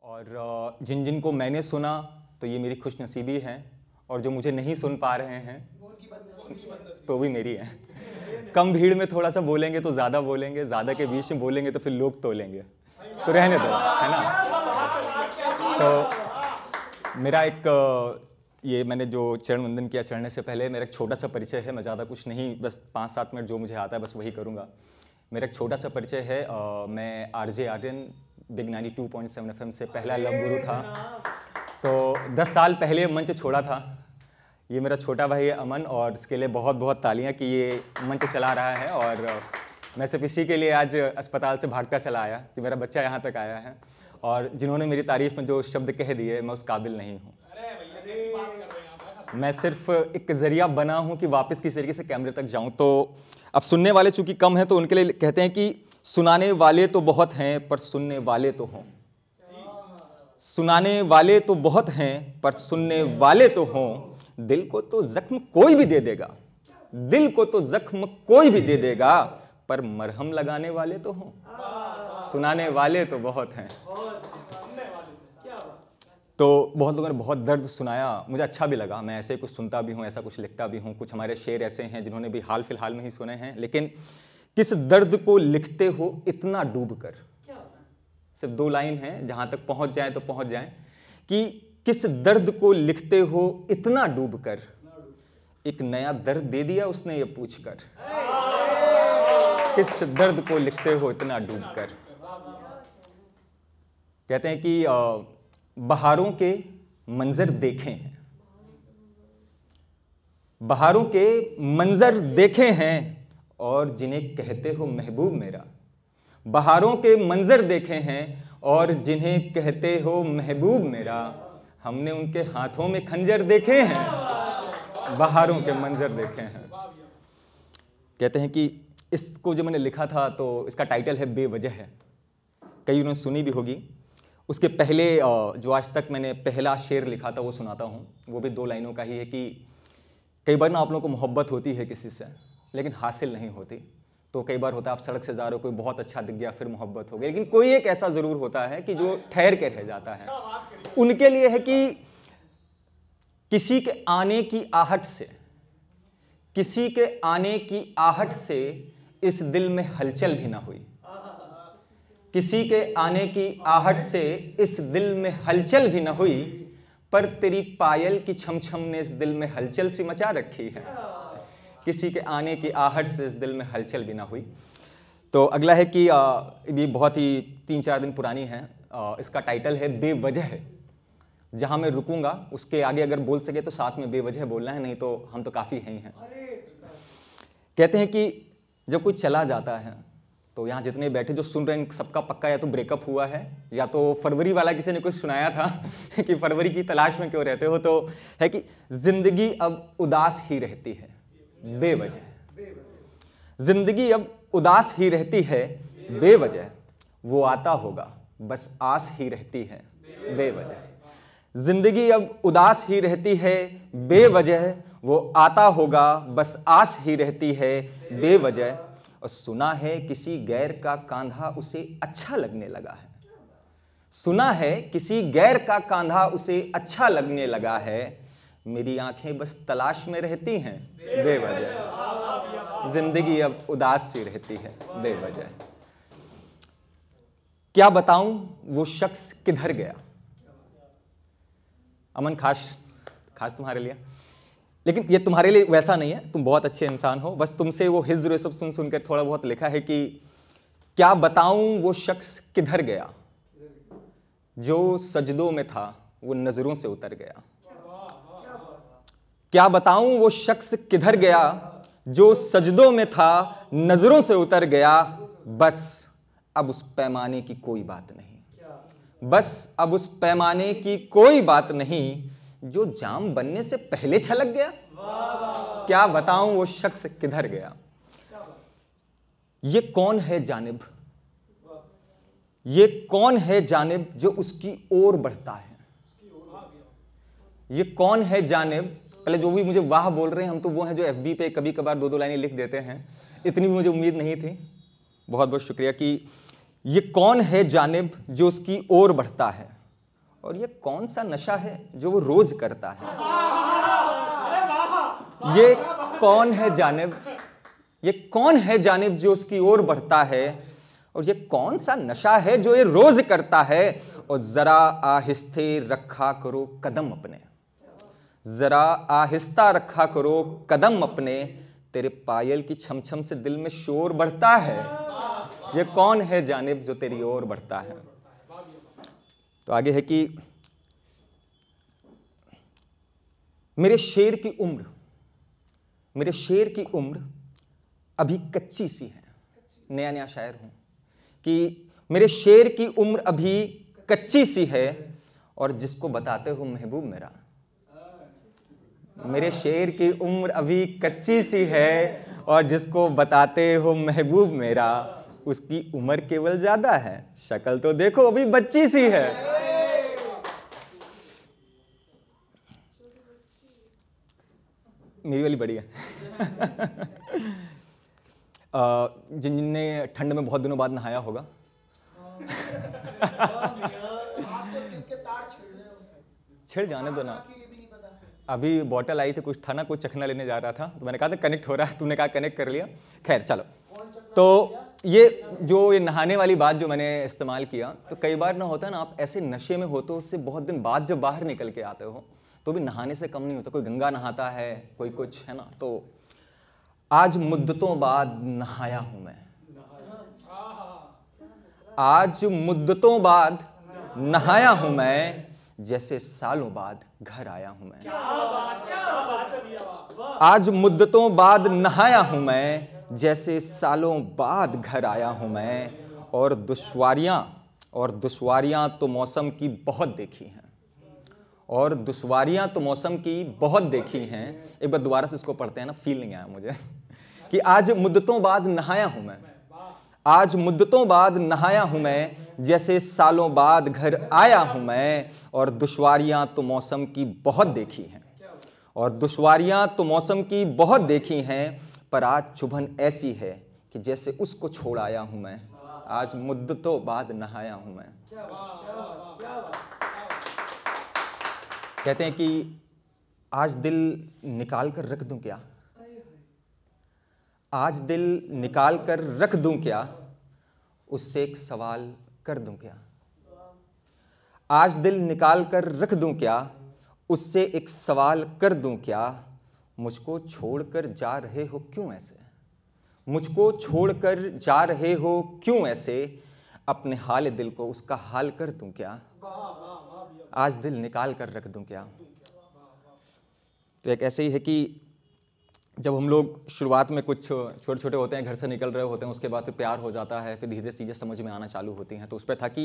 और जिन जिन को मैंने सुना तो ये मेरी खुशनसीबी है, और जो मुझे नहीं सुन पा रहे हैं तो भी मेरी है। कम भीड़ में थोड़ा सा बोलेंगे तो ज़्यादा बोलेंगे, ज़्यादा के बीच में बोलेंगे तो फिर लोग तोलेंगे, तो रहने दो, है ना। तो मेरा एक ये मैंने जो चरण वंदन किया, चढ़ने से पहले मेरा एक छोटा सा परिचय है। मैं ज़्यादा कुछ नहीं, बस 5-7 मिनट जो मुझे आता है बस वही करूँगा। मेरा एक छोटा सा परिचय है। मैं आरजे आर्यन बिग 92.7 FM से पहला लव गुरु था। तो 10 साल पहले मंच छोड़ा था। ये मेरा छोटा भाई है अमन, और इसके लिए बहुत बहुत तालियां कि ये मंच चला रहा है। और मैं सिर्फ इसी के लिए आज अस्पताल से भागता चला आया कि मेरा बच्चा यहाँ तक आया है, और जिन्होंने मेरी तारीफ में जो शब्द कह दिए मैं उस काबिल नहीं हूँ। मैं सिर्फ एक जरिया बना हूँ कि वापस किसी तरीके से कैमरे तक जाऊँ। तो अब सुनने वाले चूंकि कम हैं तो उनके लिए कहते हैं कि सुनाने वाले तो बहुत हैं पर सुनने वाले तो हों। सुनाने वाले तो बहुत हैं पर सुनने वाले तो हों। दिल को तो जख्म कोई भी दे देगा, दिल को तो जख्म कोई भी दे देगा, पर मरहम लगाने वाले तो हों। सुनाने वाले तो बहुत हैं। तो बहुत लोगों ने बहुत दर्द सुनाया, मुझे अच्छा भी लगा। मैं ऐसे कुछ सुनता भी हूँ, ऐसा कुछ लिखता भी हूँ। कुछ हमारे शेर ऐसे हैं जिन्होंने भी हाल फिलहाल में ही सुने हैं। लेकिन किस दर्द को लिखते हो इतना डूब कर, सिर्फ 2 लाइन हैं, जहाँ तक पहुँच जाए तो पहुँच जाएं, कि किस दर्द को लिखते हो इतना डूब कर, एक नया दर्द दे दिया उसने ये पूछ कर। किस दर्द को लिखते हो इतना डूब कर। कहते हैं कि बहारों के मंजर देखे हैं, बहारों के मंजर देखे हैं, और जिन्हें कहते हो महबूब मेरा। बहारों के मंजर देखे हैं और जिन्हें कहते हो महबूब मेरा। हमने उनके हाथों में खंजर देखे हैं, बहारों के मंजर देखे हैं। कहते हैं कि इसको जो मैंने लिखा था तो इसका टाइटल है बेवजह है। कई उन्होंने सुनी भी होगी। उसके पहले जो आज तक मैंने पहला शेर लिखा था वो सुनाता हूँ। वो भी 2 लाइनों का ही है कि कई बार ना आप लोगों को मोहब्बत होती है किसी से, लेकिन हासिल नहीं होती। तो कई बार होता है आप सड़क से जा रहे हो, कोई बहुत अच्छा दिख गया, फिर मोहब्बत हो गई। लेकिन कोई एक ऐसा ज़रूर होता है कि जो ठहर के रह जाता है। उनके लिए है कि किसी के आने की आहट से, किसी के आने की आहट से इस दिल में हलचल भी ना हुई। किसी के आने की आहट से इस दिल में हलचल भी ना हुई, पर तेरी पायल की छमछम ने इस दिल में हलचल सी मचा रखी है। किसी के आने की आहट से इस दिल में हलचल भी ना हुई। तो अगला है कि ये बहुत ही 3-4 दिन पुरानी है। इसका टाइटल है बेवजह। जहां मैं रुकूंगा उसके आगे अगर बोल सके तो साथ में बेवजह बोलना है, नहीं तो हम तो काफ़ी हैं ही हैं। कहते हैं कि जब कोई चला जाता है तो यहाँ जितने बैठे जो सुन रहे हैं सबका पक्का या तो ब्रेकअप हुआ है, या तो फरवरी वाला किसी ने कुछ सुनाया था कि फरवरी की तलाश में क्यों रहते हो। तो है कि जिंदगी अब उदास ही रहती है बेवजह। जिंदगी अब उदास ही रहती है बेवजह। वो आता होगा बस आस ही रहती है बेवजह। जिंदगी अब उदास ही रहती है बेवजह। वो आता होगा बस आस ही रहती है बेवजह। और सुना है किसी गैर का कांधा उसे अच्छा लगने लगा है। सुना है किसी गैर का कांधा उसे अच्छा लगने लगा है। मेरी आंखें बस तलाश में रहती हैं बेवजह। जिंदगी अब उदास सी रहती है बेवजह। क्या बताऊं वो शख्स किधर गया। अमन खास तुम्हारे लिए, लेकिन ये तुम्हारे लिए वैसा नहीं है। तुम बहुत अच्छे इंसान हो, बस तुमसे वो हिज्र ये सब सुन सुनकर थोड़ा बहुत लिखा है कि क्या बताऊं वो शख्स किधर गया, जो सजदों में था वो नजरों से उतर गया। क्या बताऊं वो शख्स किधर गया, जो सजदों में था नजरों से उतर गया। बस अब उस पैमाने की कोई बात नहीं, बस अब उस पैमाने की कोई बात नहीं, जो जाम बनने से पहले छलक गया। क्या बताऊं वो शख्स किधर गया। ये कौन है जानिब, ये कौन है जानिब जो उसकी ओर बढ़ता है। ये कौन है जानिब, पहले जो भी मुझे वाह बोल रहे हैं हम तो वो हैं जो एफबी पे कभी कभार 2-2 लाइनें लिख देते हैं। इतनी भी मुझे उम्मीद नहीं थी, बहुत बहुत शुक्रिया। कि ये कौन है जानिब जो उसकी ओर बढ़ता है। और ये कौन सा नशा है जो वो रोज करता है? ये कौन है जानिब, ये कौन है जानिब जो उसकी ओर बढ़ता है? और ये कौन सा नशा है जो ये रोज करता है? और जरा आहिस्ते रखा करो कदम अपने, जरा आहिस्ता रखा करो कदम अपने, तेरे पायल की छम छम से दिल में शोर बढ़ता है। ये कौन है जानिब जो तेरी ओर बढ़ता है? तो आगे है कि मेरे शेर की उम्र, मेरे शेर की उम्र अभी कच्ची सी है। नया नया शायर हूं कि मेरे शेर की उम्र अभी कच्ची सी है, और जिसको बताते हो महबूब मेरा, मेरे शेर की उम्र अभी कच्ची सी है, और जिसको बताते हो महबूब मेरा, उसकी उम्र केवल ज्यादा है, शक्ल तो देखो अभी बच्ची सी है। मेरी वाली बड़ी है। जिनने ठंड में बहुत दिनों बाद नहाया होगा, छिड़ जाने दो ना। अभी बॉटल आई थी, कुछ था ना, कुछ चखना लेने जा रहा था, तो मैंने कहा था कनेक्ट हो रहा है, तुमने कहा कनेक्ट कर लिया। खैर चलो, तो ये जो ये नहाने वाली बात जो मैंने इस्तेमाल किया, तो कई बार ना होता है ना, आप ऐसे नशे में हो तो उससे बहुत दिन बाद जब बाहर निकल के आते हो तो भी नहाने से कम नहीं होता। कोई गंगा नहाता है, कोई कुछ है ना। तो आज मुद्दतों बाद नहाया हूं मैं, आज मुद्दतों बाद नहाया हूं मैं, जैसे सालों बाद घर आया हूं मैं। आज मुद्दतों बाद नहाया हूं मैं, जैसे सालों बाद घर आया हूं मैं। और दुश्वारियां तो मौसम की बहुत देखी हैं, और दुश्वारियां तो मौसम की बहुत देखी हैं। एक बार दोबारा से इसको पढ़ते हैं ना, फील नहीं आया मुझे कि आज मुद्दतों बाद नहाया हूं मैं, आज मुद्दतों बाद नहाया हूं मैं, जैसे सालों बाद घर आया हूं मैं। और दुश्वारियां तो मौसम की बहुत देखी हैं, और दुश्वारियां तो मौसम की बहुत देखी हैं, पर आज चुभन ऐसी है कि जैसे उसको छोड़ आया हूं मैं। आज मुद्दतों बाद नहाया हूं मैं। कहते हैं कि आज दिल निकाल कर रख दूं क्या, आज दिल निकाल कर रख दूं क्या, उससे एक सवाल कर दूं क्या। आज दिल निकाल कर रख दूं क्या, उससे एक सवाल कर दूं क्या। मुझको छोड़कर जा रहे हो क्यों ऐसे, मुझको छोड़कर जा रहे हो क्यों ऐसे, अपने हाल दिल को उसका हाल कर दूं क्या। आज दिल निकाल कर रख दूं क्या। तो एक ऐसे ही है कि जब हम लोग शुरुआत में कुछ छोटे छोटे होते हैं, घर से निकल रहे होते हैं, उसके बाद फिर प्यार हो जाता है, फिर धीरे धीरे चीज़ें समझ में आना चालू होती हैं। तो उस पर था कि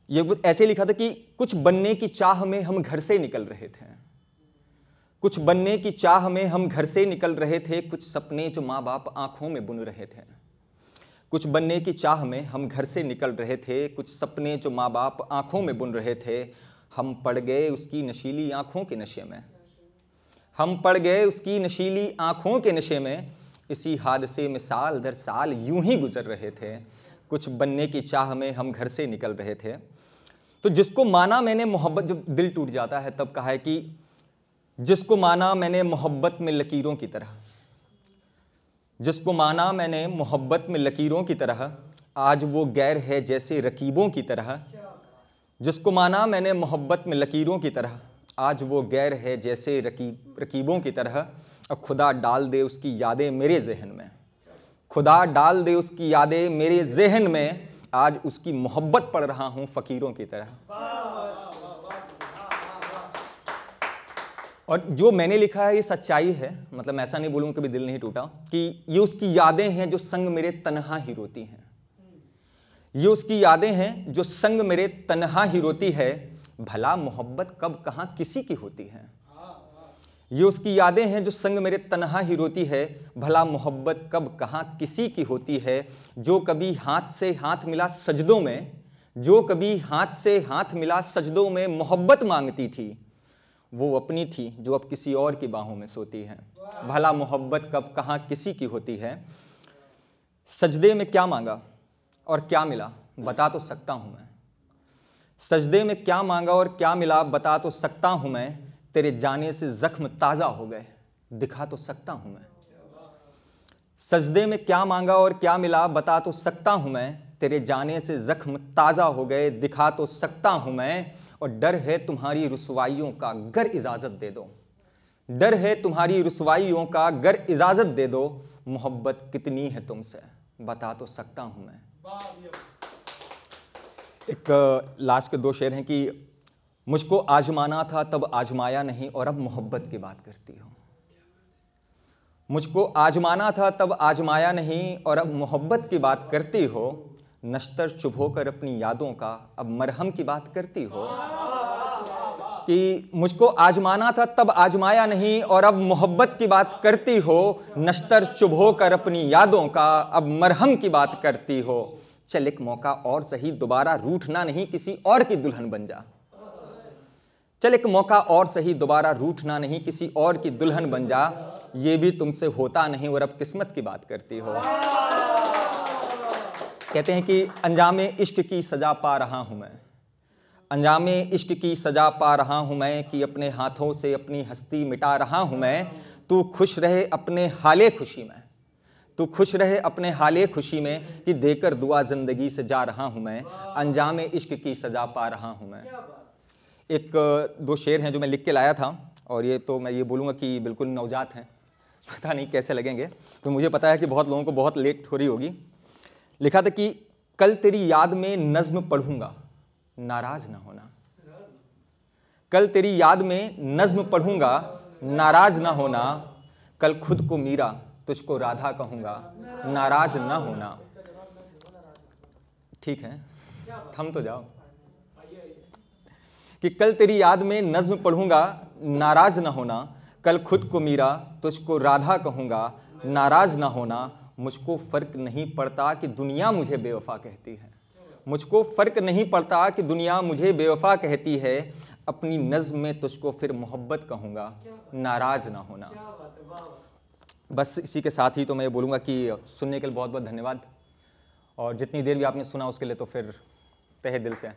ये ऐसे लिखा था कि कुछ बनने की चाह में हम घर से निकल रहे थे, कुछ बनने की चाह में हम घर से निकल रहे थे, कुछ सपने जो माँ बाप आंखों में बुन रहे थे। कुछ बनने की चाह में हम घर से निकल रहे थे, कुछ सपने जो माँ बाप आंखों में बुन रहे थे। हम पड़ गए उसकी नशीली आंखों के नशे में, हम पड़ गए उसकी नशीली आंखों के नशे में। इसी हादसे में साल दर साल यूं ही गुजर रहे थे। कुछ बनने की चाह में हम घर से निकल रहे थे। तो जिसको माना मैंने मोहब्बत, जब दिल टूट जाता है तब कहा है कि जिसको माना मैंने मोहब्बत में लकीरों की तरह, जिसको माना मैंने मोहब्बत में लकीरों की तरह, आज वो गैर है जैसे रकीबों की तरह। जिसको माना मैंने मोहब्बत में लकीरों की तरह, आज वो गैर है जैसे रकीबों की तरह। और खुदा डाल दे उसकी यादें मेरे जहन में, खुदा डाल दे उसकी यादें मेरे जहन में। आज उसकी मोहब्बत पढ़ रहा हूं फकीरों की तरह। और जो मैंने लिखा है ये सच्चाई है, मतलब मैं ऐसा नहीं बोलूँगा कभी दिल नहीं टूटा, कि ये उसकी यादें हैं जो संग मेरे तन्हा ही रोती हैं। ये उसकी यादें हैं जो संग मेरे तन्हा ही रोती है। भला मोहब्बत कब कहाँ किसी की होती है। ये उसकी यादें हैं जो संग मेरे तन्हा ही रोती है। भला मोहब्बत कब कहाँ किसी की होती है। जो कभी हाथ से हाथ मिला सजदों में, जो कभी हाथ से हाथ मिला सजदों में मोहब्बत मांगती थी, वो अपनी थी जो अब किसी और की बाहों में सोती है। भला मोहब्बत कब कहाँ किसी की होती है। सजदे में क्या मांगा और क्या मिला बता तो सकता हूँ मैं। सजदे में क्या मांगा और क्या मिला बता तो सकता हूं मैं, तेरे जाने से जख्म ताजा हो गए दिखा तो सकता हूं मैं। सजदे में क्या मांगा और क्या मिला बता तो सकता हूं मैं, तेरे जाने से जख्म ताजा हो गए दिखा तो सकता हूं मैं। और डर है तुम्हारी रुसवाइयों का गर इजाजत दे दो, डर है तुम्हारी रुसवाइयों का गर इजाजत दे दो, मोहब्बत कितनी है तुमसे बता तो सकता हूं मैं। एक लास्ट के दो शेर हैं कि मुझको आजमाना था तब आजमाया नहीं और अब मोहब्बत की बात करती हो। मुझको आजमाना था तब आजमाया नहीं और अब मोहब्बत की बात करती हो, नश्तर चुभो कर अपनी यादों का अब मरहम की बात करती हो। कि मुझको आजमाना था तब आजमाया नहीं और अब मोहब्बत की बात करती हो, नश्तर चुभो कर अपनी यादों का अब मरहम की बात करती हो। चल एक मौका और सही दोबारा रूठना नहीं किसी और की दुल्हन बन जा, चल एक मौका और सही दोबारा रूठना नहीं किसी और की दुल्हन बन जा, ये भी तुमसे होता नहीं और अब किस्मत की बात करती हो। कहते हैं कि अंजामे इश्क की सजा पा रहा हूं मैं, अंजामे इश्क की सजा पा रहा हूं मैं, कि अपने हाथों से अपनी हस्ती मिटा रहा हूं मैं। तू खुश रहे अपने हाले खुशी में, तू खुश रहे अपने हाले खुशी में, कि देकर दुआ जिंदगी से जा रहा हूं मैं, अंजामे इश्क की सजा पा रहा हूं मैं। एक दो शेर हैं जो मैं लिख के लाया था, और ये तो मैं ये बोलूँगा कि बिल्कुल नवजात हैं, पता नहीं कैसे लगेंगे, तो मुझे पता है कि बहुत लोगों को बहुत लेट हो रही होगी। लिखा था कि कल तेरी याद में नज्म पढ़ूंगा नाराज ना होना, कल तेरी याद में नज्म पढ़ूंगा नाराज ना होना, कल खुद को मीरा तुझको राधा कहूंगा नाराज ना होना। ठीक है, थम तो जाओ। कि कल तेरी याद में नज्म पढ़ूंगा नाराज ना होना, कल खुद को मीरा तुझको राधा कहूंगा नाराज ना होना। मुझको फर्क नहीं पड़ता कि दुनिया मुझे बेवफा कहती है, मुझको फर्क नहीं पड़ता कि दुनिया मुझे बेवफा कहती है, अपनी नज्म में तुझको फिर मोहब्बत कहूंगा नाराज ना होना। बस इसी के साथ ही तो मैं बोलूँगा कि सुनने के लिए बहुत बहुत धन्यवाद, और जितनी देर भी आपने सुना उसके लिए तो फिर तहे दिल से